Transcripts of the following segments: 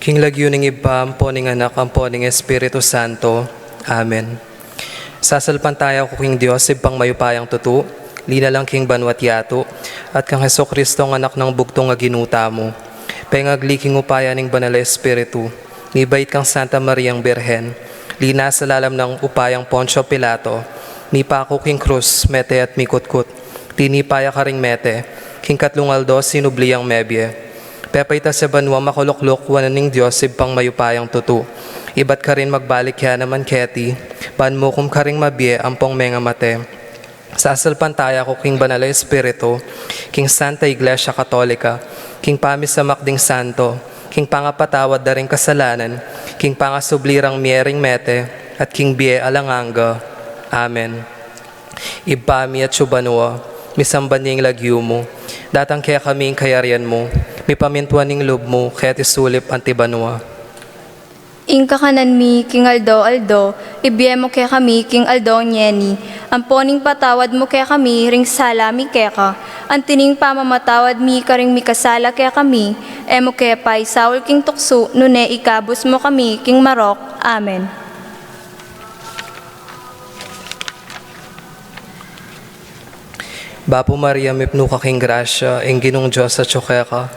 King lagyuning iba, amponing anak, amponing Espiritu Santo. Amen. Sasalpantaya ko King Diyos, ibang mayupayang tutu, lina lang King Banwat Yato, at kang Heso Kristo ang anak ng bugtong nga ginuta mo. Pengagli King upaya ning Banal Espiritu, nibait kang Santa Mariang Birhen, lina sa lalam ng upayang Poncio Pilato, ni Paco King Cruz, mete at mikutkut, tinipaya ka ring mete, King Katlungaldo, sinubliyang mebye. Pepayta sa banwa makuluklok, wananing Diyos, ibang mayupayang tutu. Ibat ka rin magbalik ya naman keti, ban mo kum ka ring mabye, ampong menga mate. Sasalpantaya ko King Banal Espiritu, King Santa Iglesia Katolika, King Pamis sa Makding Santo, King Pangapatawad da ring kasalanan, King Pangasublirang miering mete, at King Bie Alanganga. Amen. Ibami at subanwa, misamban niyang lagyu mo, datang kaya kaming kayarian mo, may pamintuan ning loob mo, kaya't isulip antibanwa. Ingka kanan mi, King Aldo, ibiye mo kaya kami, King Aldo Nyeni. Amponing patawad mo kaya kami, ring sala mi kaya ka. Antining pamamatawad mi ka ring mikasala kaya kami. Emo kaya pa'y Saul King Tukso, nune ikabos mo kami, King Marok. Amen. Bapo Maria, mipno ka King Grasya, ing ginong Diyos sa tsukeka.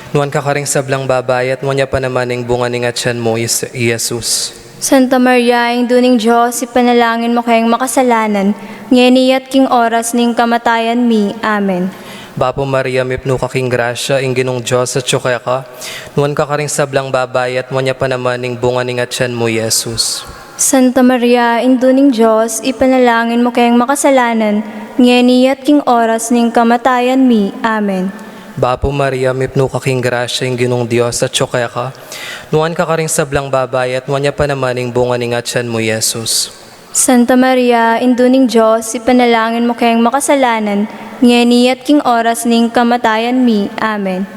Nuan ka karing sablang babayat, mo niya pa naman ing bunga ning atyan mo, Jesus. Santa Maria, ing duning Diyos, ipanalangin mo kayong makasalanan, ngeniyat king oras ning kamatayan mi. Amen. Bapo Maria, mipno ka King Grasya, ing ginong Diyos sa tsukeka. Nuan ka karing sablang babayat, mo niya pa naman ing bunga ning atyan mo, Jesus. Santa Maria, induning Diyos, ipanalangin mo kayong makasalanan, ngeniyat king oras ning kamatayan mi. Amen. Bapo Maria, mipno ka King Grasya, ing ginong Diyos at tsukeka. Nuan ka karing sablang babayat, mo niya pa naman ing bunga ning atyan mo, Jesus. Santa Maria, induning Diyos, ipanalangin mo kayong makasalanan, ngeniyat king oras ning kamatayan mi. Amen.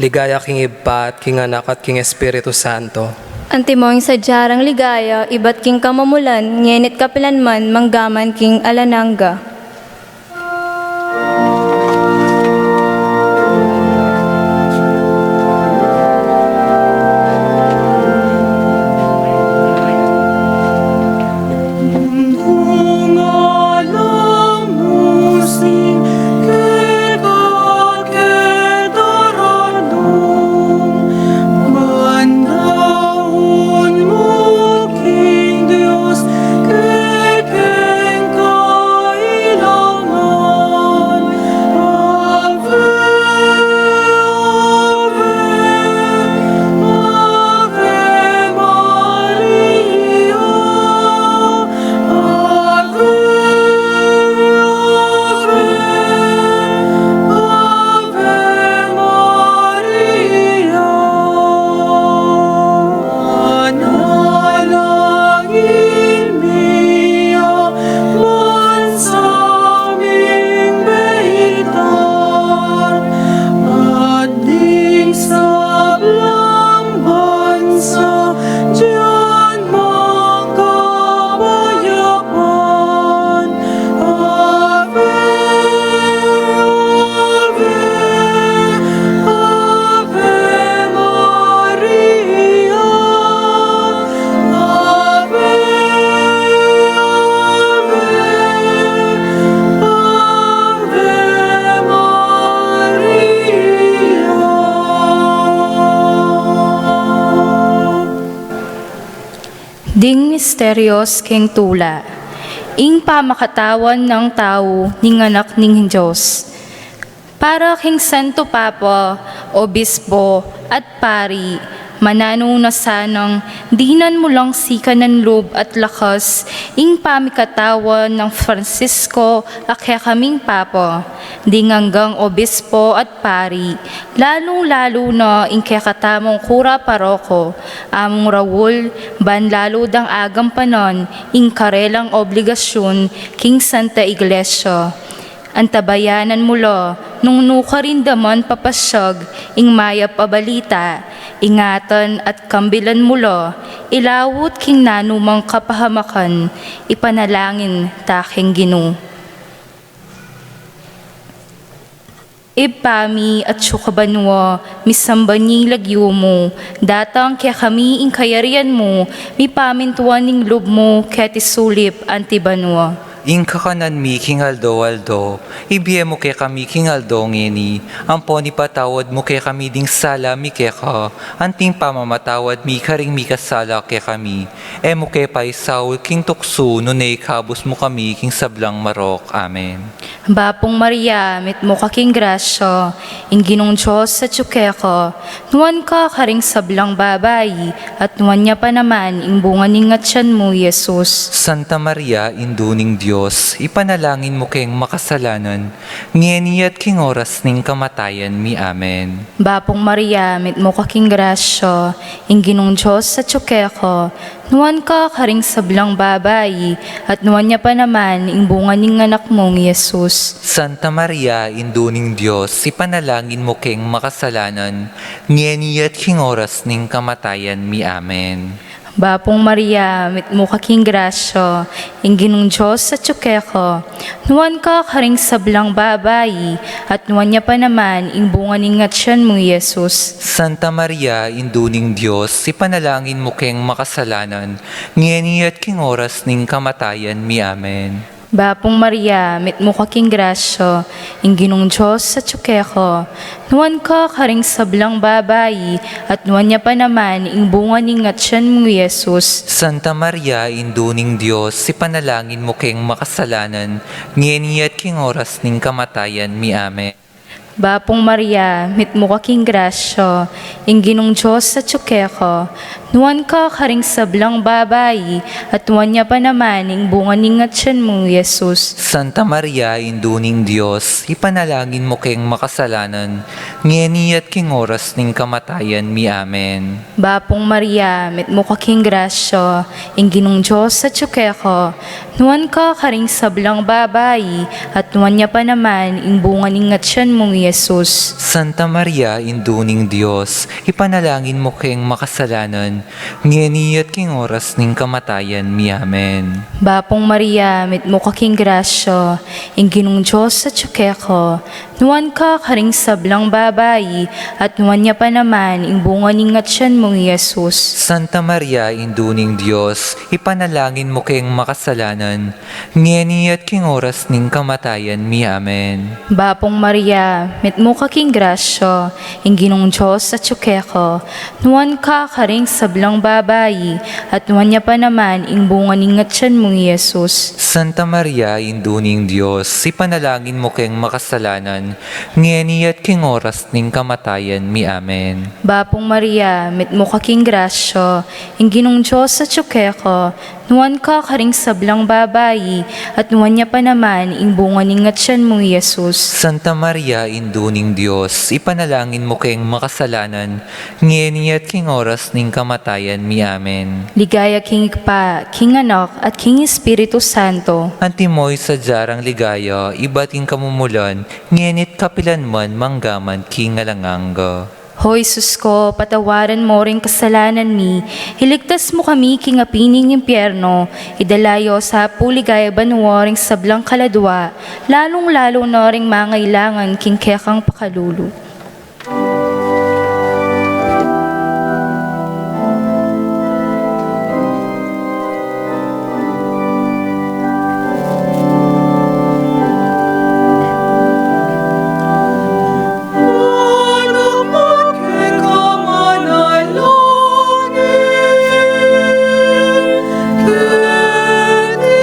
Ligaya King Iba at King Anak at King Espiritu Santo. Antimoing sa jarang ligaya, ibat king kamamulan, ngenit kapilanman, manggaman king alananga. Ding misterios king tula, ing pamakatawan ng tao ning anak ning Diyos. Para king Santo Papa, Obispo at Pari, mananunasanang dinan mo lang sikanan loob at lakas, ing pamikatawan ng Francisco akya kaming Papa, ding hanggang Obispo at Pari, lalong-lalo na ing kakatamong kura paroko, among Raul, banlalo dang agampanon, ing karelang obligasyon, king Santa Iglesia. Antabayanan mulo, nung nukarindaman papasyag, ing maya pabalita, ingatan at kambilan mulo, ilawot king nanumang kapahamakan, ipanalangin taking Ginoo. Ipami at sukabanwa, misambanyi lagyo mo, datang kaya kami ing kayarian mo, mi pamintuan ning loob mo, kaya tisulip antibanwa. Ing kakanan mi kingaldo-aldo, ibiye mo kay kami kingaldo ngeni, ampo ni patawad mo kay kami ding sala mi kay ka, anting pamamatawad mi karing mi kasala kay kami, e mo kay paisaw king tukso nunay kabus mo kami king sablang marok. Amen. Bapong Maria, mit mo kaking grasya, ing ginong Diyos sa tsukeko, nuwan ka karing sablang babayi, at nuwan niya pa naman ing bunga ning atyan mo, Jesus. Santa Maria, induning Diyos, ipanalangin mo kayong makasalanan, ngeniat king oras ning kamatayan mi. Amen. Bapong Maria, mit mo kaking grasya, ing ginong Diyos sa tsukeko, nuwan ka karing sablang babayi, at nuwan niya pa naman ing bunga ning anak mong, Jesus. Santa Maria, induning Diyos, ipanalangin mo kayong makasalanan, ngeniat king oras ning kamatayan mi. Amen. Bapong Maria, mit mo kaking grasya, ing ginong Diyos sa tsukeko, nuwan ka karing sablang babayi, at nuwan niya pa naman ing bunga ning atyan mo, Jesus. Santa Maria, induning Diyos, ipanalangin mo kayong makasalanan, ngeniat king oras ning kamatayan mi. Amen. Bapong Maria, mit mo kaking grasya, ing ginong Diyos sa tsukeko, nuwan ka karing sablang babayi, at nuwan niya pa naman ing bunga ning atyan mo, Jesus. Santa Maria, induning Diyos, ipanalangin mo kayong makasalanan, ngeniat king oras ning kamatayan mi. Amen. Bapong Maria, mit mo kaking grasya, ing ginong Diyos sa tsukeko, nuwan ka karing sablang babayi, at nuwan niya pa naman ing bunga ning atyan mo, Jesus. Santa Maria, induning Diyos, ipanalangin mo kayong makasalanan, ngeniat king oras ning kamatayan mi. Amen. Bapong Maria, mit mo kaking grasya, ing ginong Diyos sa tsukeko, nuwan ka karing sablang babayi, at nuwan niya pa naman ing bunga ning atyan mo, Jesus. Santa Maria, induning Diyos, ipanalangin mo kayong makasalanan, ngeniat king oras ning kamatayan mi. Amen. Bapong Maria, mit mo kaking grasya, ing ginong Diyos sa tsukeko, nuwan ka karing sablang babayi, at nuwan niya pa naman ing bunga ning atyan mo, Jesus. Santa Maria, induning Diyos, ipanalangin mo kayong makasalanan, ngeniat king oras ning kamatayan mi. Amen. Bapong Maria, mit mo kaking grasya, ing ginong Diyos sa tsukeko, nuwan ka karing sablang babayi, at nuwan niya pa naman ing bunga ning atyan mo, Jesus. Santa Maria, induning Diyos, ipanalangin mo kayong makasalanan, ngeniat king oras ning kamatayan mi. Amen. Bapong Maria, mit mo kaking grasya, ing ginong Diyos sa tsukeko, nuwan ka karing sablang babayi, at nuwan niya pa naman ing bunga ning atyan mo, Jesus. Santa Maria, induning Diyos, ipanalangin mo kayong makasalanan, ngeniat king oras ning kamatayan mi. Amen. Ligaya king pa, king anak, at king Espiritu Santo. Antimoy sa jarang ligaya, ibating kamumulan, ngenit kapilan man manggaman king alanganga. Hoy sus ko, patawaran mo ring kasalanan mi, hiligtas mo kami king apining impyerno, idalayo sa puligaya banwa ring sablang kaladwa, lalong-lalo na ring mangailangan king kekang pakalulu.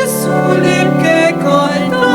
Sulit ke kaldaroy,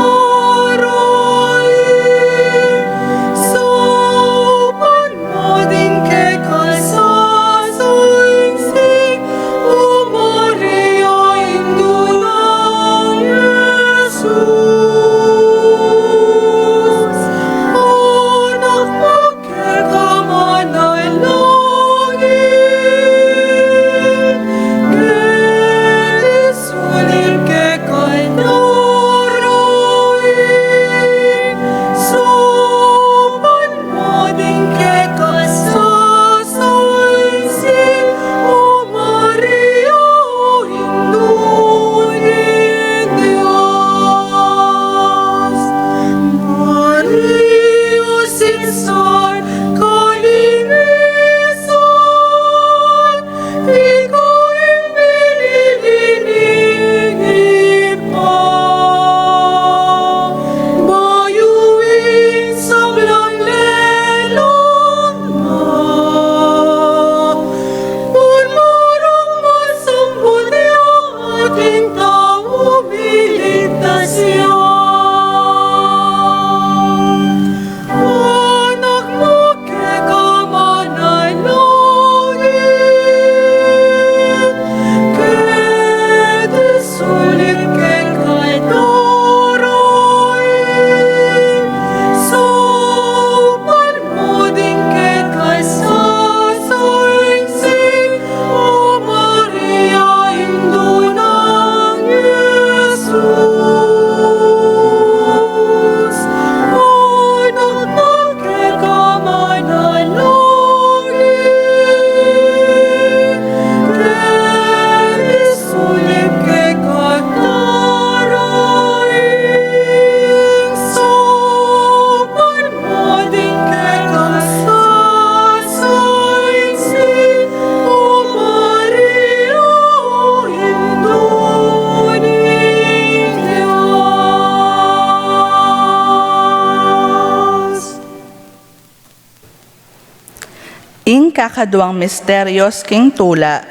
kakaduang misteryos king tula.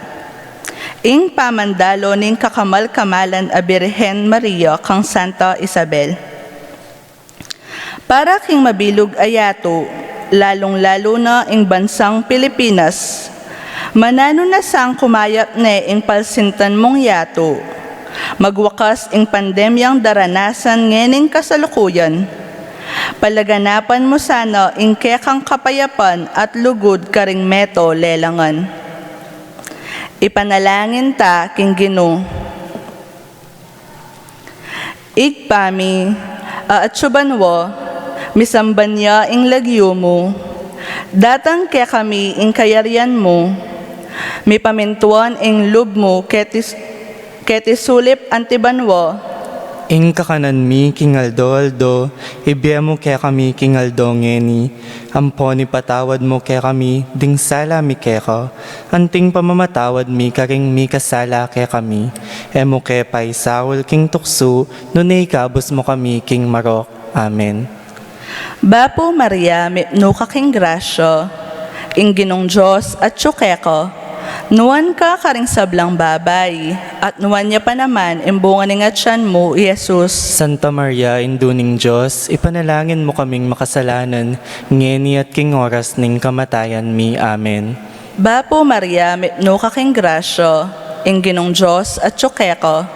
Ing pamandalo ning kakamal-kamalan a Birhen Maria kang Santa Isabel. Para king mabilog ayato, lalong-lalo na ing bansang Pilipinas, manano na sang kumayap ne ing palsintan mong yato, magwakas ing pandemyang daranasan ngening kasalukuyan. Palaganapan mo sana ing kekang kapayapan at lugod karing meto lelangan. Ipanalangin ta king Ginoo. Igpami, aatsubanwo, misamban niya ing lagyo mo, datang kaya kami ing kayarian mo, mipamintuan ing lub mo ketisulip antibanwo, Ing kakanan mi kingaldo aldo, ibiyemo kaya kami kingaldo ngeni, amponi patawad mo kaya kami, ding sala mi kaya anting pamamatawad mi karing mi kasala kaya kami, emo kaya paisawol king tukso, nunay kabos mo kami king marok. Amen. Bapo Maria, no kaking grasyo, ing Ginong Diyos at tsukeko, nuwan ka karing sablang babay, at nuwan niya pa naman imbungan ng atyan mo, Jesus. Santa Maria, induning Diyos, ipanalangin mo kaming makasalanan, ngeni at king oras ning kamatayan mi. Amen. Bapo Maria, no kaking grasyo, ing Ginong Diyos at tsukeko,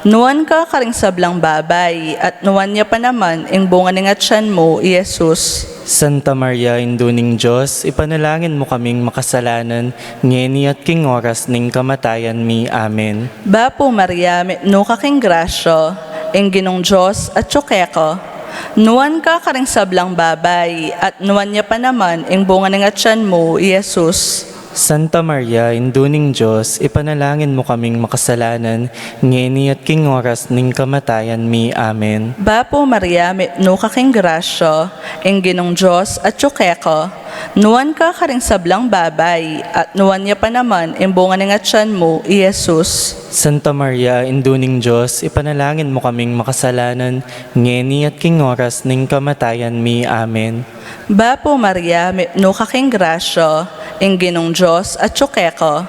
nuwan ka karing sablang babay, at nuwan niya pa naman imbungan ng atyan mo, Jesus. Santa Maria, induning Diyos, ipanalangin mo kaming makasalanan, ngeni at king oras ning kamatayan mi. Amen. Bapo Maria, no kaking grasyo, ing Ginong Diyos at tsukeko, nuwan ka karing sablang babay, at nuwan niya pa naman imbungan ng atyan mo, Jesus. Santa Maria, induning Diyos, ipanalangin mo kaming makasalanan, ngeni at king oras ning kamatayan mi. Amen. Bapo Maria, no kaking grasyo, ing Ginong Diyos at tsukeko, nuwan ka karing sablang babay, at nuwan niya pa naman imbungan ng atyan mo, Jesus. Santa Maria, induning Diyos, ipanalangin mo kaming makasalanan, ngeni at king oras ning kamatayan mi. Amen. Bapo Maria, no kaking grasyo, ing Ginong Diyos at tsukeko,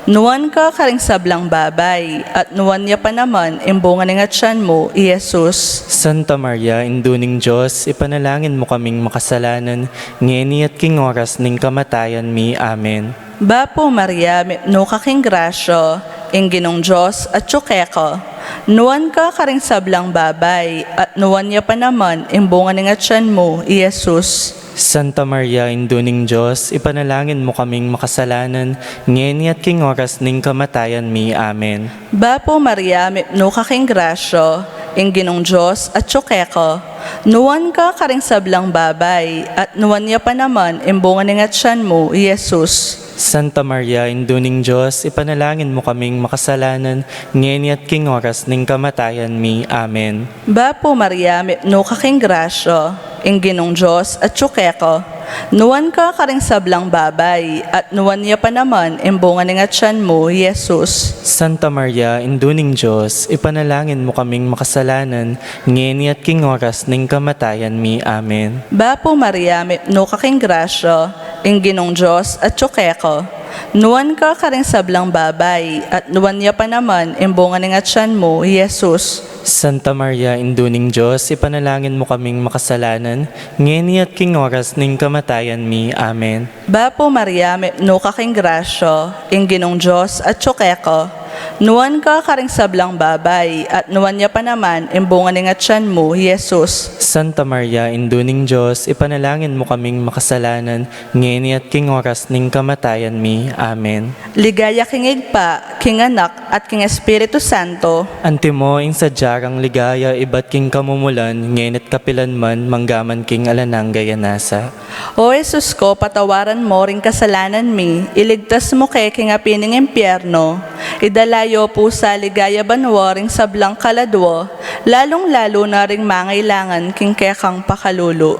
nuwan ka karing sablang babay, at nuwan niya pa naman imbungan ng atyan mo, Jesus. Santa Maria, induning Diyos, ipanalangin mo kaming makasalanan, ngeni at king oras ning kamatayan mi. Amen. Bapo Maria, no kaking grasyo, ing Ginong Diyos at tsukeko, nuwan ka karing sablang babay, at nuwan niya pa naman imbungan ng atyan mo, Jesus. Santa Maria, induning Diyos, ipanalangin mo kaming makasalanan, ngeni at king oras ning kamatayan mi. Amen. Bapo Maria, no kaking grasyo, ing Ginong Diyos at tsukeko, nuwan ka karing sablang babay, at nuwan niya pa naman imbungan ng atyan mo, Jesus. Santa Maria, induning Diyos, ipanalangin mo kaming makasalanan, ngeni at king oras ning kamatayan mi. Amen. Bapo Maria, no kaking grasyo, ing Ginong Diyos at tsukeko, nuwan ka karing sablang babay, at nuwan niya pa naman imbungan ng atyan mo, Jesus. Santa Maria, induning Diyos, ipanalangin mo kaming makasalanan, ngeni at king oras ning kamatayan mi. Amen. Bapo Maria, no kaking grasyo, ing Ginong Diyos at tsukeko, nuwan ka karing sablang babay, at nuwan niya pa naman imbungan ng atyan mo, Jesus. Santa Maria, induning Diyos, ipanalangin mo kaming makasalanan, ngeni at king oras ning kamatayan mi. Amen. Bapo Maria, no kaking grasyo, ing Ginong Diyos at tsukeko, nuwan ka karing sablang babay, at nuwan niya pa naman imbungan ng atyan mo, Jesus. Santa Maria, induning Diyos, ipanalangin mo kaming makasalanan, ngeni at king oras ning kamatayan mi. Amen. Ligaya king Igpa, king Anak, at king Espiritu Santo. Antimo ing sadyarang ligaya, iba't king kamumulan, ngenit kapilan man, manggaman king alanang gayanasa. O Jesus ko, patawaran mo ring kasalanan mi, iligtas mo kay king apining impyerno, idalayo po sa ligaya banwa ring sablang kaladwo, lalong-lalo na ring mangailangan king kekang pakalulo.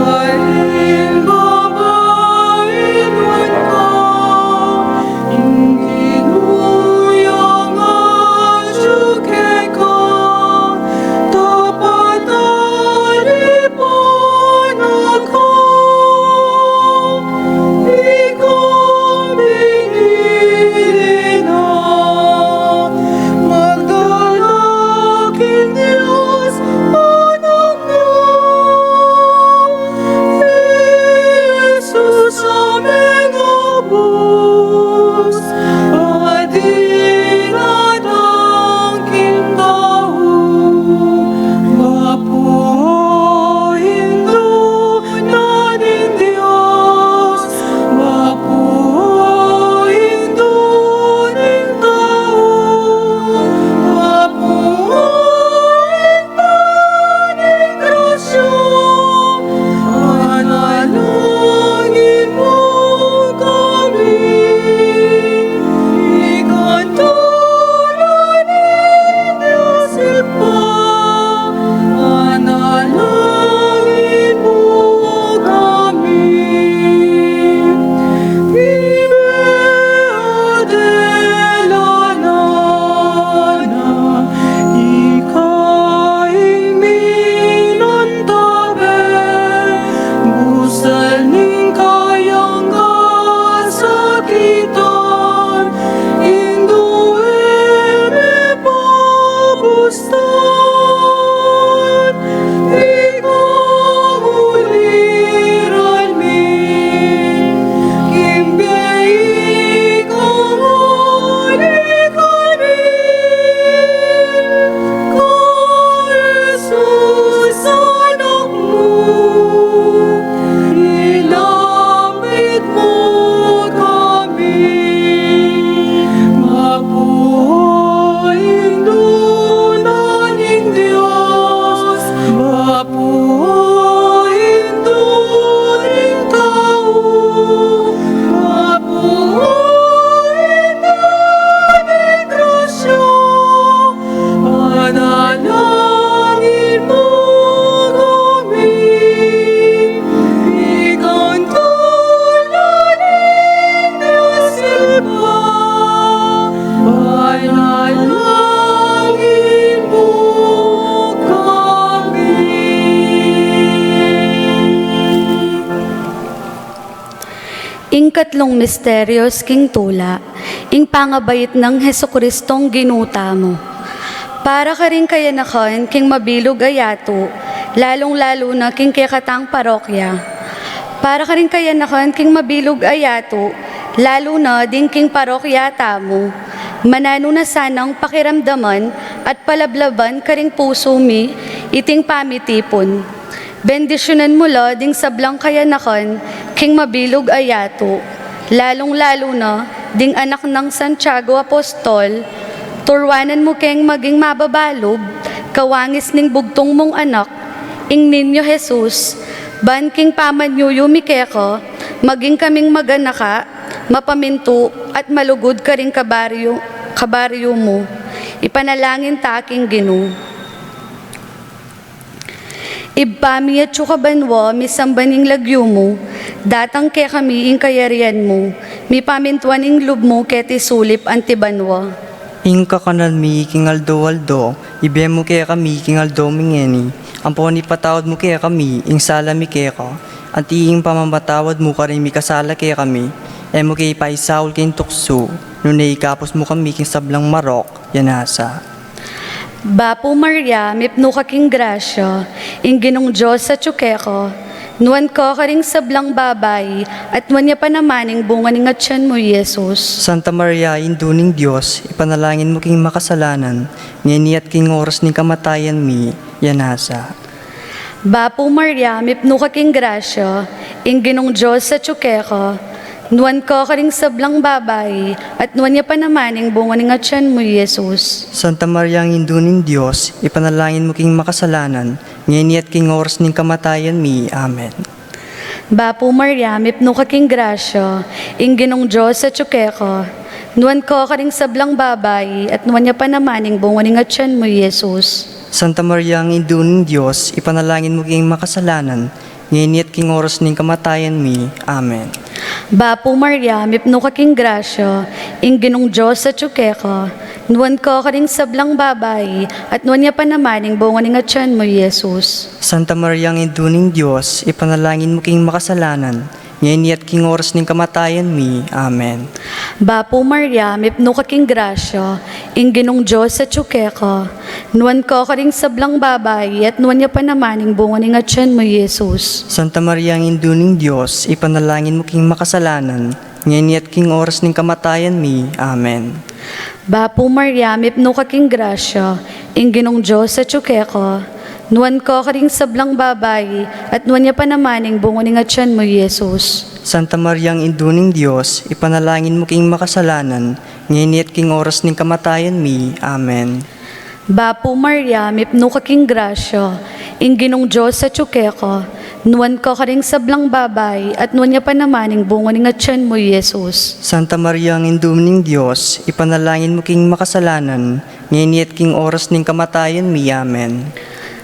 Maria, Ing-katlong misteryos king tula, ing pangabayit ng Hesukristong ginuta mo. Para ka rin kayanakan king mabilog ayato, lalong-lalo na king kekatang parokya. Para ka rin kayanakan king mabilog ayato, lalo na din king parokya tamo. Manano na sanang pakiramdaman at palablaban ka ring puso mi, iting pamitipon. Bendisyonan mo la ding sablang kayanakan, king mabilog ayato, lalong-lalo na ding anak ng Santiago Apostol, turwanan mo keng maging mababalog, kawangis ning bugtong mong anak, ing ninyo Jesus, ban king pamanyuyo mikeko, maging kaming maganaka, mapaminto at malugod ka ring kabaryo mo, ipanalangin taking Ginoo. Ibami at sukabanwa, misambaning lagyo mo, datang ke kami ing kayarian mo, mi pamintuan ing lub mo keti sulip antibanwa. Ing kakanan mi kingaldo aldo, ibemo kaya kami kingaldo mingeni, amponi patawad mo kaya kami, ing sala mi kaya ka, at iing pamamatawad mo ka rin mi kasala kaya kami, emo kaya paisaul king tukso, nunay ikapos mo kami king sablang marok, yanasa. Bapo Maria, mipno ka king grasya, ing ginong Diyos sa tsukeko, nuan ko ka ring sablang babay, at nuan niya pa naman ing bunga ning atyan mo, Jesus. Santa Maria, induning Diyos, ipanalangin mo king makasalanan, ngeni at king oras ning kamatayan mi, yanasa. Bapo Maria, mipno ka king grasya, ing ginong Diyos sa tsukeko, nuan ko ka ring sablang babay, at nuan niya pa naman ing bunga ning atyan mo, Jesus. Santa Maria, ang induning Diyos, ipanalangin mo king makasalanan, ngeni at king oras ning kamatayan mi, amen. Bapo Maria, mipno ka king grasya, ing ginong Diyos sa tsukeko, nuan ko ka ring sablang babay, at nuan niya pa naman ing bunga ning atyan mo, Jesus. Santa Maria, ang induning Diyos, ipanalangin mo king makasalanan, ngeni at king oras ning kamatayan mi, amen. Bapo Maria, mipno ka king grasya, ing ginong Diyos sa tsukeko, nuan ko ka ring sablang babay, at nuan niya pa naman ing bunga ning atyan mo, Jesus. Santa Maria, ang induning Diyos, ipanalangin mo king makasalanan, ngeni at king oras ning kamatayan mi, amen. Bapo Maria, mipno ka king grasya, ing ginong Diyos sa tsukeko, nuan ko ka ring sablang babay, at nuan niya pa naman ing bunga ning atyan mo, Jesus. Santa Maria, ang induning Diyos, ipanalangin mo king makasalanan, ngeni at king oras ning kamatayan mi, amen. Bapo Maria, mipno ka king grasya, ing ginong Diyos sa tsukeko, nuan ko ka ring sablang babay, at nuan niya pa naman ing bunga ning atyan mo, Jesus. Santa Maria, ang induning Diyos, ipanalangin mo king makasalanan, ngeni at king oras ning kamatayan mi, amen. Bapo Maria, mipno ka king grasya, ing ginong Diyos sa tsukeko, nuan ko ka ring sablang babay, at nuan niya pa naman ing bunga ning atyan mo, Jesus. Santa Maria, ang induning Diyos, ipanalangin mo king makasalanan, ngeni at king oras ning kamatayan mi, amen.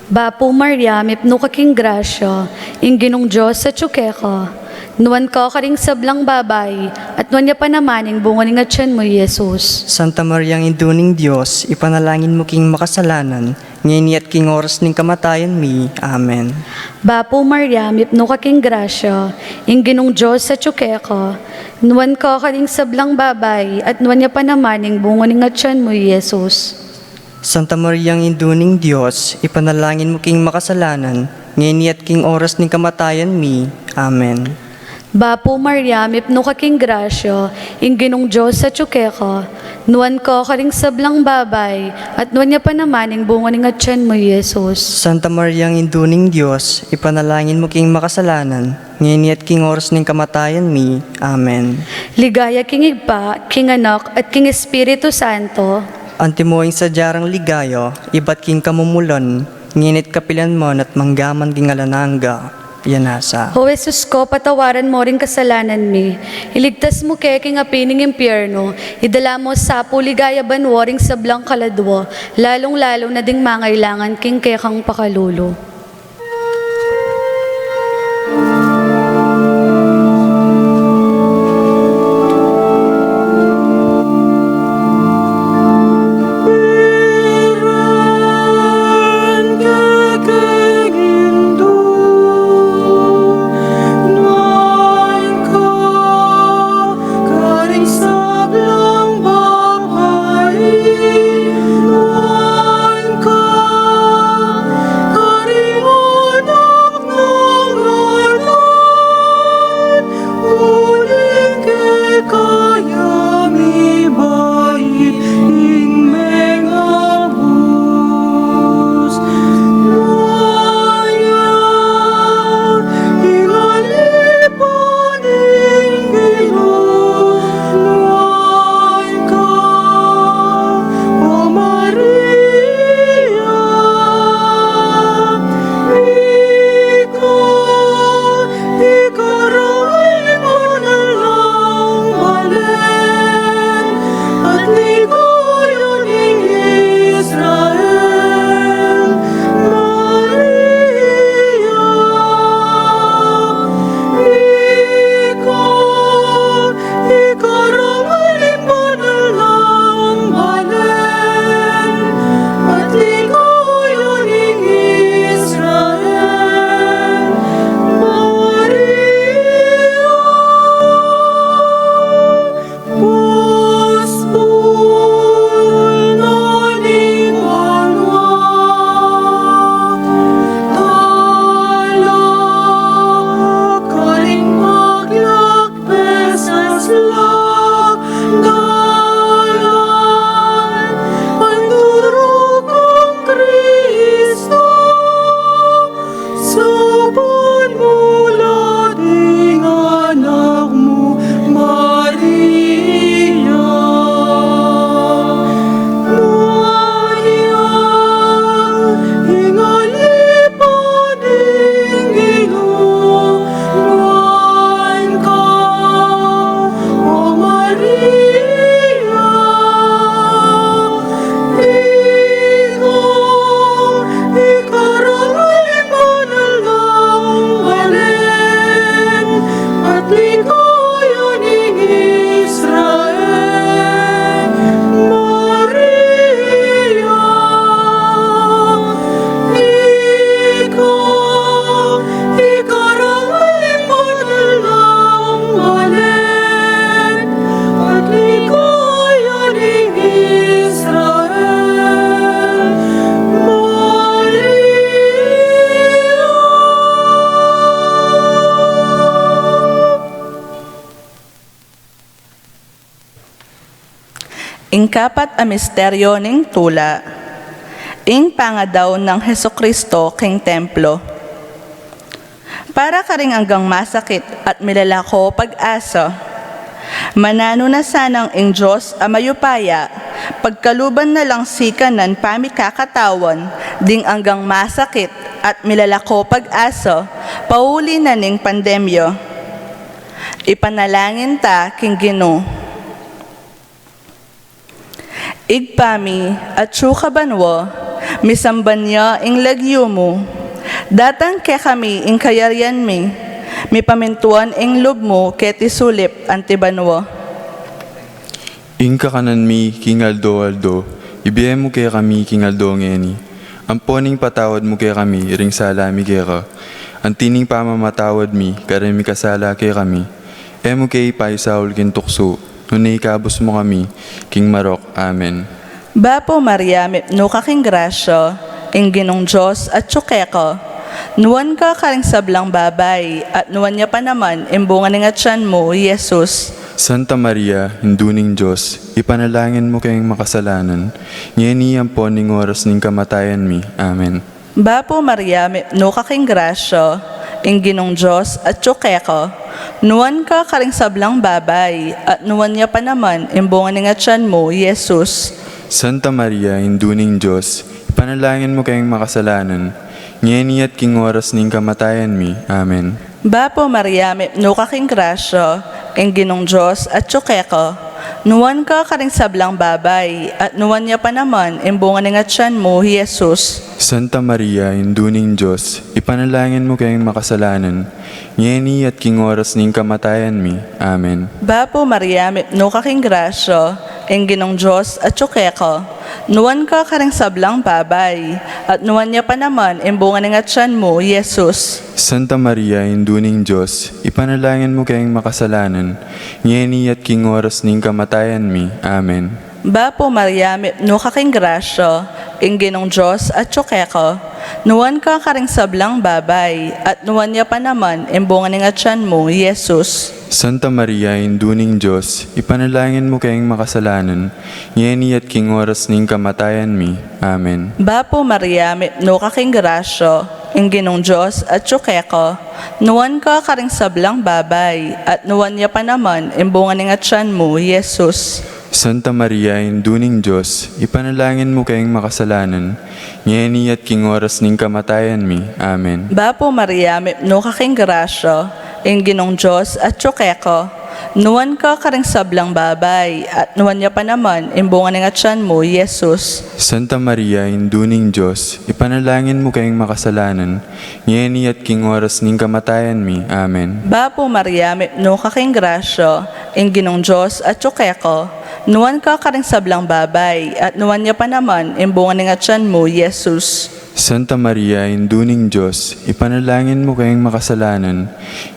Bapo Maria, mipno ka king grasya, ing ginong Diyos sa tsukeko, nuan ko ka ring sablang babay, at nuan niya pa naman ing bunga ning atyan mo, Jesus. Santa Maria, ang induning Diyos, ipanalangin mo king makasalanan, ngeni at king oras ning kamatayan mi, amen. Bapo Maria, mipno ka king grasya, ing ginong Diyos sa tsukeko, nuan ko ka ring sablang babay, at nuan niya pa naman ing bunga ning atyan mo, Jesus. Santa Maria, ang induning Diyos, ipanalangin mo king makasalanan, ngeni at king oras ning kamatayan mi, amen. Bapo Maria, mipno ka king grasya, ing ginong Diyos sa tsukeko, nuan ko ka ring sablang babay, at nuan niya pa naman ing bunga ning atyan mo, Jesus. Santa Maria, ang induning Diyos, ipanalangin mo king makasalanan, ngeni at king oras ning kamatayan mi, amen. Ligaya king Igpa, king Anak, at king Espiritu Santo. Antimoing sa jarang ligayo, iba't king kamumulon, nginit kapilan mo at manggaman king alananga, yanasa. O Jesus ko, patawaran mo rin kasalanan mi. Iligtas mo kay king apining impyerno. Idala mo sa puligaya banwaring sablang kaladwa, lalong-lalo na ding mangailangan king kekang pakalulo. Ingkapat a misteryo ning tula. Ing pangadaw ng Hesukristo king templo. Para ka ring anggang masakit at milalako pag-asa. Manano na sanang ing Diyos amayupaya, pagkaluban na lang sikanan pamikakatawan, ding anggang masakit at milalako pag-asa, pauli na ning pandemyo. Ipanalangin ta king Ginoo. Igpami at sukabanwa, misamban niya ing lagyo mo. Datang ke kami ing kayaryan mi, mi pamintuan ing lub mo keti sulip antibanwa. Ing kakanan mi king Aldo, ibiyem mo kaya kami king Aldo ngeni. Ang poning patawad mo kaya kami, ring sala mi kaya ka. Ang tining pamamatawad mi, kare mi kasala kaya kami. Emo kay payo saul kin tukso, nunay kabos mo kami, king Marok. Amen. Bapo Maria, no kaking grasya, ing Ginong Diyos at tsukeko. Nuwan ka karing sablang babay, at nuwan niya pa naman, imbungan ng atyan mo, Jesus. Santa Maria, hinduning Diyos, ipanalangin mo kayong makasalanan, ngeni ang poning oras ning kamatayan mi. Amen. Bapo Maria, no kaking grasya, ing Ginong Diyos at tsukeko. Nuwan ka karing sablang babay, at nuwan niya pa naman, imbungan ng atyan mo, Jesus. Santa Maria, hinduning Diyos, ipanalangin mo kayong makasalanan, ngeni at king oras ning kamatayan mi. Amen. Bapo Maria, no kaking grasya, ing Ginong Diyos at tsukeko. Nuwan ka karing sablang babay, at nuwan niya pa naman, imbungan ng atyan mo, Jesus. Santa Maria, hinduning Diyos, ipanalangin mo kayong makasalanan, ngeni at king oras ning kamatayan mi. Amen. Bapo Maria, no kaking grasya, ing Ginong Diyos at tsukeko. Nuwan ka karing sablang babay, at nuwan niya pa naman, imbungan ng atyan mo, Jesus. Santa Maria, hinduning Diyos, ipanalangin mo kayong makasalanan, ngeni at king oras ning kamatayan mi. Amen. Bapo Maria, no kaking grasya, ing Ginong Diyos at tsukeko. Nuwan ka karing sablang babay, at nuwan niya pa naman, imbungan ng atyan mo, Jesus. Santa Maria, hinduning Diyos, ipanalangin mo kayong makasalanan, ngeni at king oras ning kamatayan mi. Amen. Bapo Maria, no kaking grasya, ing Ginong Diyos at tsukeko. Nuwan ka karing sablang babay, at nuwan niya pa naman, imbungan ng atyan mo, Jesus. Santa Maria, hinduning Diyos, ipanalangin mo kayong makasalanan, ngeni at king oras ning kamatayan mi. Amen. Bapo Maria, no kaking grasya, ing Ginong Diyos at tsukeko. Nuwan ka karing sablang babay, at nuwan niya pa naman, imbungan ng atyan mo, Jesus. Santa Maria, hinduning Diyos, ipanalangin mo kayong makasalanan, ngeni at king oras ning kamatayan mi. Amen. Bapo Maria, no kaking grasya, ing Ginong Diyos at tsukeko. Nuwan ka karing sablang babay, at nuwan niya pa naman, imbungan ng atyan mo, Jesus. Santa Maria, hinduning Diyos, ipanalangin mo kayong makasalanan,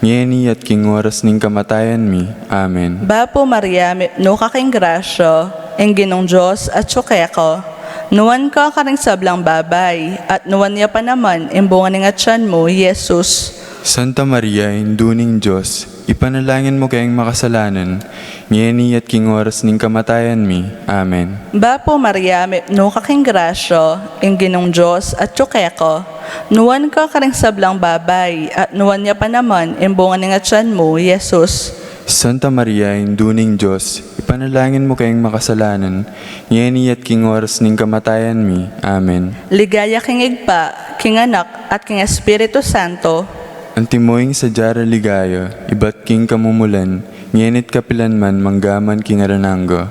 ngeni at king oras ning kamatayan mi. Amen. Bapo Maria, no kaking grasya, ing Ginong Diyos at tsukeko. Nuwan ka karing sablang babay, at nuwan niya pa naman, imbungan ng atyan mo, Jesus. Santa Maria, hinduning Diyos, ipanalangin mo kayong makasalanan, ngeni at king oras ning kamatayan mi. Amen. Bapo Maria, no kaking grasya, ing Ginong Diyos at tsukeko. Nuwan ka karing sablang babay, at nuwan niya pa naman, imbungan ng atyan mo, Jesus. Santa Maria, hinduning Diyos, ipanalangin mo kayong makasalanan, ngeni at king oras ning kamatayan mi. Amen. Ligaya king igpa, king anak, at king Espiritu Santo. Antimoing sa jara ligaya, iba't king kamumulan, ngenit kapilan man manggaman king arananggo.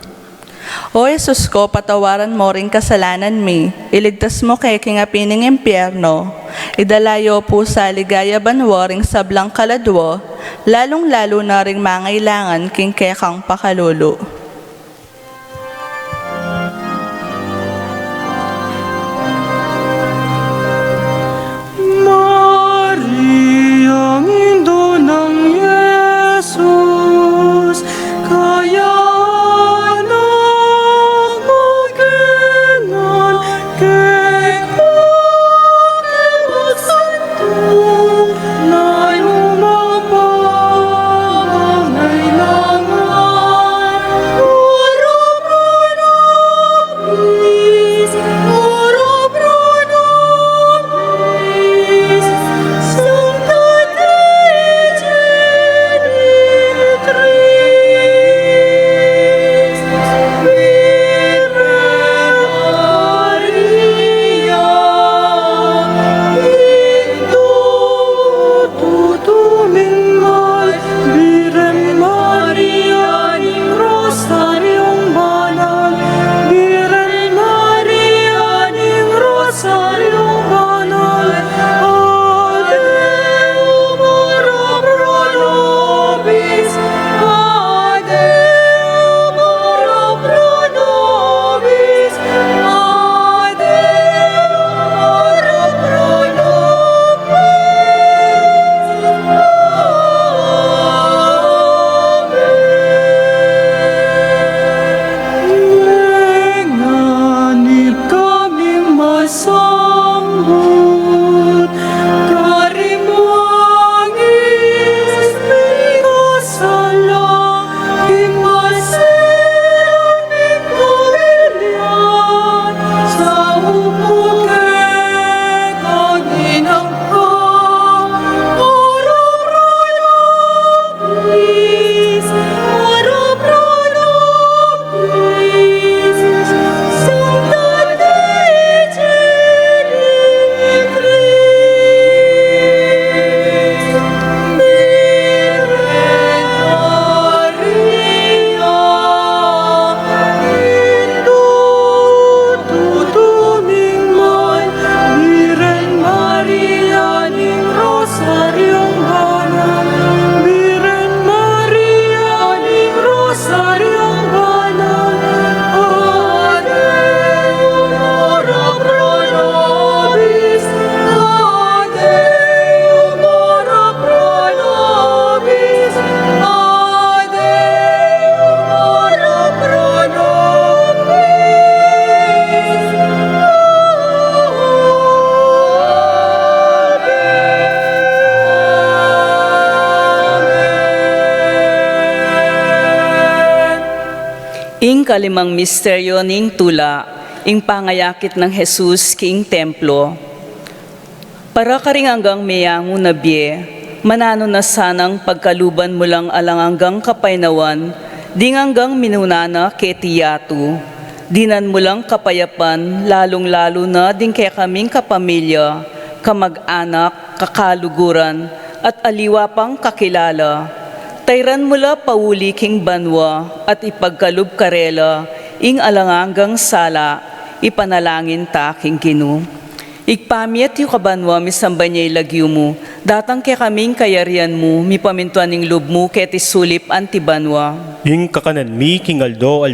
O Jesus ko, patawaran mo ring kasalanan mi, iligtas mo kay king apining impyerno, idalayo po sa ligaya banwa ring sablang kaladwo, lalong-lalo na ring mangailangan king kekang pakalulu. Ing kalimang misteryo ning tula, ing pangayakit ng Jesus king templo. Para karing hanggang mayango na biye, manano na sanang pagkaluban mo lang alang hanggang kapainawan, ding hanggang minunana ketiyatu. Dinan mo lang kapayapan, lalong-lalo na din kaya kaming kapamilya, kamag-anak, kakaluguran, at aliwa pang kakilala. Tayran mula pauli king banwa at ipagkalub karela, ing alanganggang sala, ipanalangin ta king Ginu. Igpamiat yu kabanwa misamba niya ilagyo mo, datang kaya kaming kayarian mo, mi pamintuan ning lub mo keti sulip antibanwa. Yung kakanan mi king Aldo,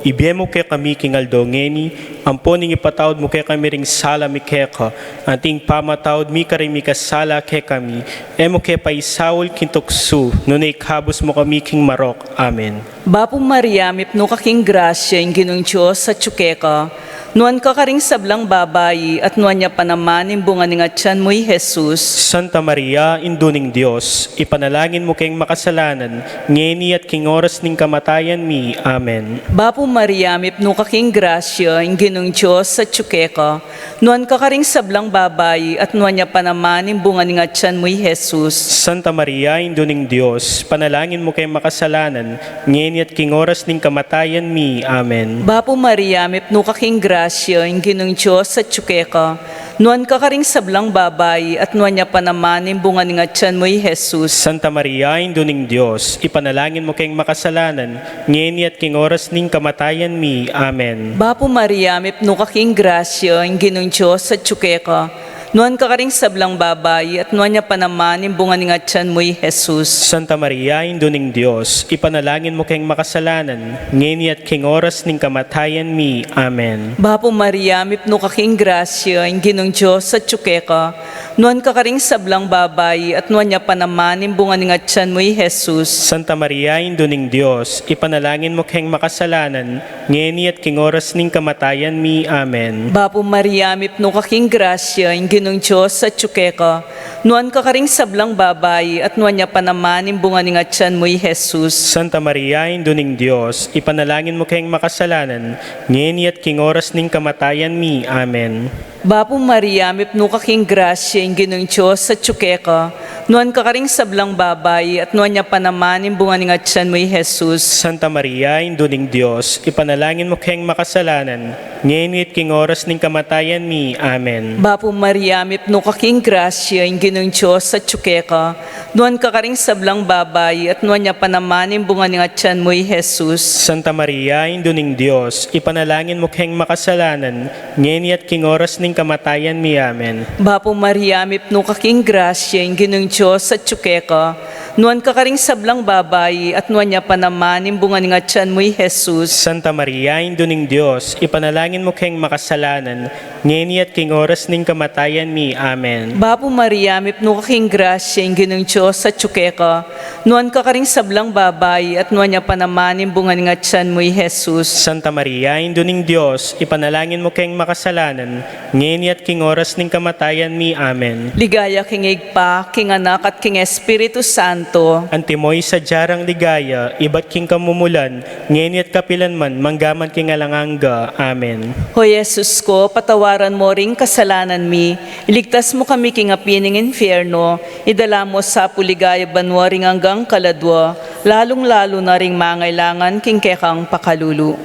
ibiyemo kay kami king Aldo ngeni, amponing ipatawad mo kay kami ring sala mi keka, anting pamatawad mi karing mi kasala kay kami, emo kay paisawol kintuksu, nunay kabos mo kami king Marok. Amen. Bapo Maria, mipno ka king grasya, ing Ginong Diyos sa tsukeka, nuan ka karing sablang babayi, at nuan niya panaman yung bunga ng atyan mo'y Jesus. Santa Maria, induning Diyos, ipanalangin mo kayong makasalanan, ngeni at king oras ning kamatayan mi. Amen. Bapo Maria, mipno ka king grasya, ing Ginong Diyos sa tsukeka, nuan ka karing sablang babayi, at nuan niya panaman yung bunga ng atyan mo'y Jesus. Santa Maria, induning Diyos, panalangin mo kayong makasalanan, ngeni at king oras ning kamatayan mi. Amen. Bapo Maria, mipno ka king grasya, ing Ginong Diyos sa tsukeka, nuan ka karing sablang babayi, at nuan niya panaman yung bunga ng atyan mo'y Jesus. Santa Maria, induning Diyos, ipanalangin mo kayong makasalanan, ngeni at king oras ning kamatayan mi. Amen. Bapo Maria, mipno ka king grasya, ing Ginong Diyos sa tsukeka, nuan ka karing sablang babayi, at nuan niya panaman yung bunga ng atyan mo'y Jesus. Santa Maria, induning Diyos, ipanalangin mo kayong makasalanan, ngeni at king oras ning kamatayan mi. Amen. Bapo Maria, mipno ka king grasya, ing Ginong Diyos sa tsukeka, nuan ka karing sablang babayi, at nuan niya panaman yung bunga ng atyan mo'y Jesus. Santa Maria, induning Diyos, ipanalangin mo kayong makasalanan, ngeni at king oras ning kamatayan mi. Amen. Bapo Maria, mipno ka king grasya, ing Ginong Diyos sa tsukeka, nuan ka karing sablang babayi, at nuan niya panaman yung bunga ng atyan mo'y Jesus. Santa Maria, induning Diyos, ipanalangin mo kayong makasalanan, ngeni at king oras ning kamatayan mi. Amen. Bapo Maria, mipno ka king grasya, ing Ginong Diyos sa tsukeka, nuan ka karing sablang babayi, at nuan niya panaman yung bunga ng atyan mo'y Jesus. Santa Maria, induning Diyos, ipanalangin mo kayong makasalanan, ngeni at king oras ning kamatayan mi. Amen. Bapo Maria, mipno ka king grasya, ing Ginong Diyos sa tsukeka, nuan ka karing sablang babayi, at nuan niya panaman yung bunga ng atyan mo'y Jesus. Santa Maria, induning Diyos, ipanalangin mo kayong makasalanan, ngeni at king oras ning kamatayan mi. Amen. Bapo Maria, mipno ka king grasya, ing Ginong Diyos sa tsukeka, nuan ka karing sablang babayi, at nuan niya panaman yung bunga ng atyan mo'y Jesus. Santa Maria, induning Diyos, ipanalangin mo kayong makasalanan, ngeni at king oras ning kamatayan mi. Amen. Bapo Maria, mipno ka king grasya, ing Ginong Diyos sa tsukeka, nuan ka karing sablang babayi, at nuan niya panaman yung bunga ng atyan mo'y Jesus. Santa Maria, induning Diyos, ipanalangin mo kayong makasalanan, ngeni at king oras ning kamatayan mi. Amen. Ligaya king Igpa, king Anak at king Espiritu Santo. Antimoy sa jarang ligaya, iba't king kamumulan, ngeni at kapilanman, manggaman king alanganga. Amen. Hoy Jesus ko, patawaran mo ring kasalanan mi, iligtas mo kami king apining infierno, idala mo sa puligaya banwa ring hanggang kaladwa, lalong-lalo na ring mangailangan king kekang pakalulu.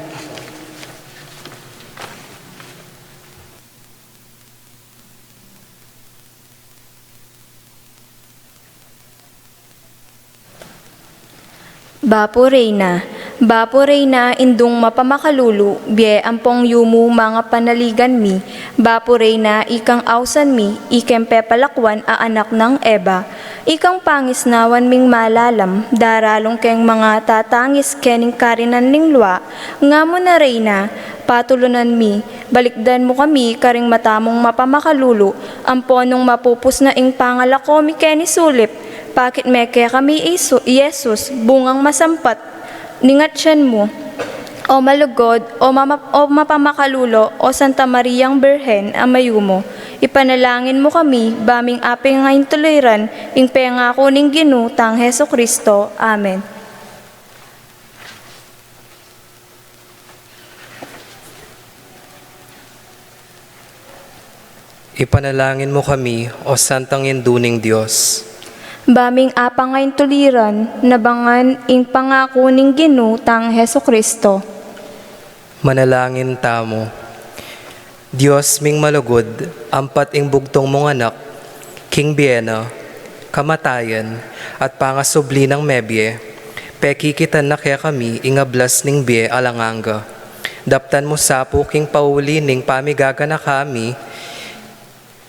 Bapo Reyna, indung mapamakalulu, biye ampong yumu mga panaligan mi, Bapo Reyna, ikang ausan mi, ikempe palakwan a anak ng Eva, ikang pangis nawan ming malalam, daralong keng mga tatangis kening karinan ning lwa, nga mo na Reyna, patulunan mi, balikdan mo kami karing matamong mapamakalulu, amponong mapupus na ing pangalako mi keni sulip, bakit meke kami Yesus, bungang masampat, ningat siyan mo, o malugod, o mapamakalulo, o Santa Mariang Birhen, amayu mo, ipanalangin mo kami, baming apeng ngayon tuloyran, ing pengako ning Ginu, tang Heso Kristo. Amen. Ipanalangin mo kami, o Santang Induning Diyos. Baming apang ngayon tuliran, nabangan ing pangako ning ginutang Heso Kristo. Manalangin tamo. Diyos ming malugod, ampat ing bugtong mong anak, King Biena, kamatayan, at pangasubli ng mebye, pekikitan na kaya kami ingablas ning bie alanganga. Daptan mo sapo king pauli ning pamigaga na kami,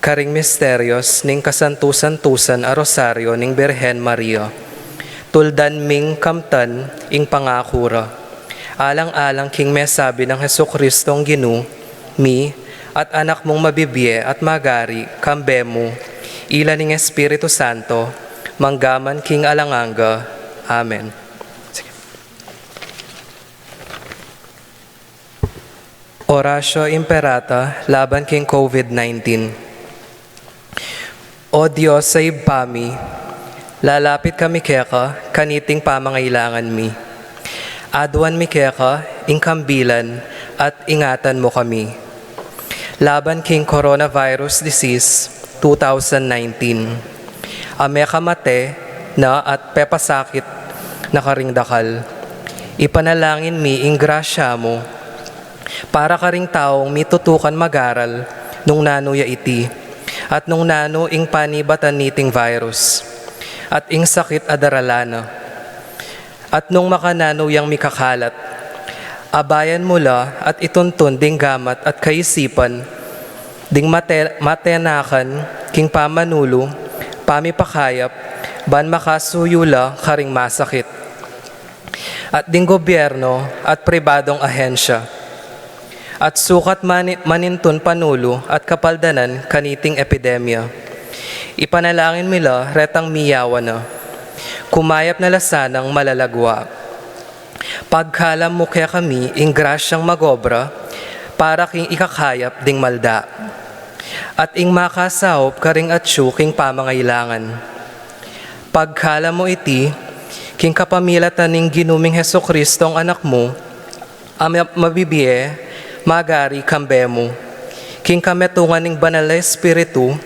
karing misteryos ning kasantusan-tusan a rosaryo ning Birhen Maria. Tuldan ming kamtan ing pangakura. Alang-alang king mesabi ng Heso Kristong Ginu, mi, at anak mong mabibye at magari, kambe mo, ila ning Espiritu Santo, manggaman king alanganga. Amen. Sige. Oratio Imperata laban king COVID-19. O Diyos sa ibpami, lalapit kami keka, kaniting pamangailangan mi. Aduan mi keka, ingkambilan, at ingatan mo kami. Laban king coronavirus disease 2019. Ame kamate na at pepasakit na karingdakal. Ipanalangin mi ing grasya mo, para karing taong mitutukan magaral nung nanuya iti, at nung nano ing panibatan niting virus, at ing sakit adaralana, at nung makanano yang mikakalat, abayan mula at ituntun ding gamat at kaisipan, ding matenakan, king pamanulo, pamipakayap, ban makasuyula karing masakit, at ding gobyerno at pribadong ahensya, at sukat manintun panulo at kapaldanan kaniting epidemya. Ipanalangin mila retang miyawa na, kumayap na lasanang malalagwa. Pagkalam mo kaya kami ing grasyang magobra, para king ikakayap ding malda. At ing makasahop karing atsyo king pamangailangan. Pagkalam mo iti, king kapamilatan ning ginuming Heso Kristong anak mo, ang mabibie, magari kambe mo. King kametungan ning banal na Espiritu,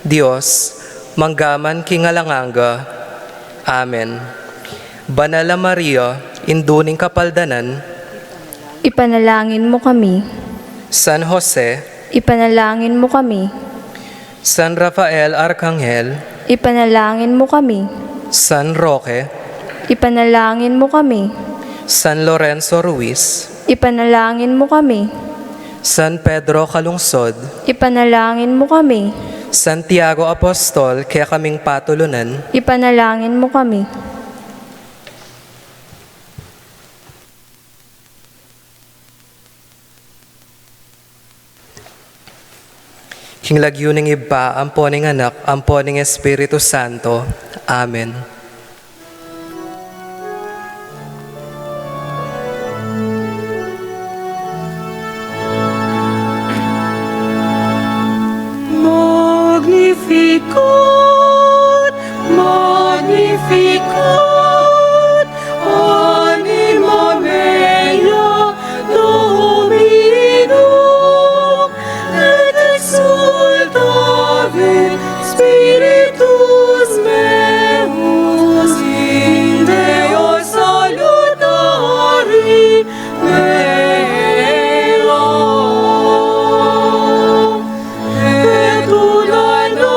Diyos, manggaman king alanganga. Amen. Banala Maria, induning kapaldanan, Ipanalangin mo kami. San Jose, Ipanalangin mo kami. San Rafael Arcangel, Ipanalangin mo kami. San Roque, Ipanalangin mo kami. San Lorenzo Ruiz, Ipanalangin mo kami. San Pedro Calungsod, Ipanalangin mo kami. Santiago Apostol, kaya kaming patulunan, Ipanalangin mo kami. King lagyuning iba, amponing anak, amponing Espiritu Santo. Amen. Magnificat, magnificat, anima mea Dominum, et exultavit Spiritus meus in Deo salutari mea. Et ulano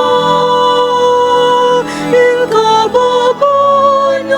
in kababana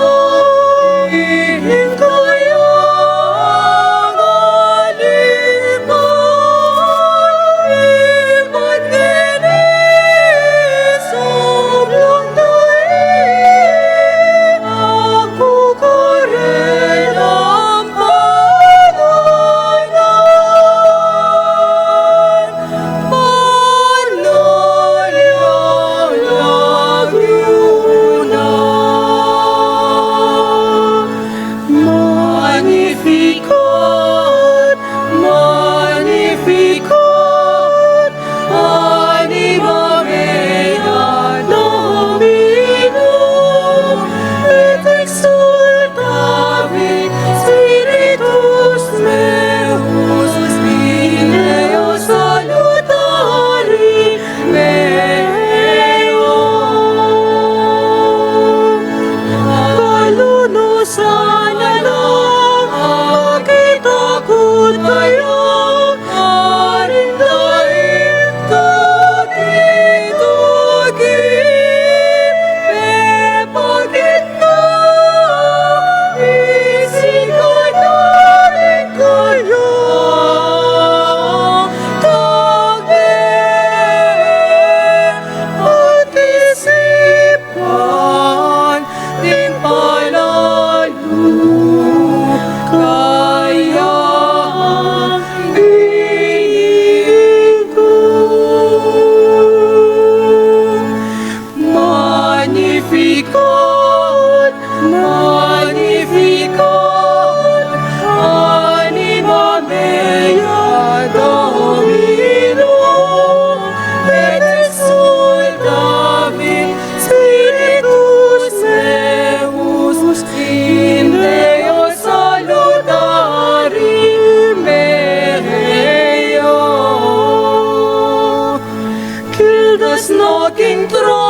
Dios no king trono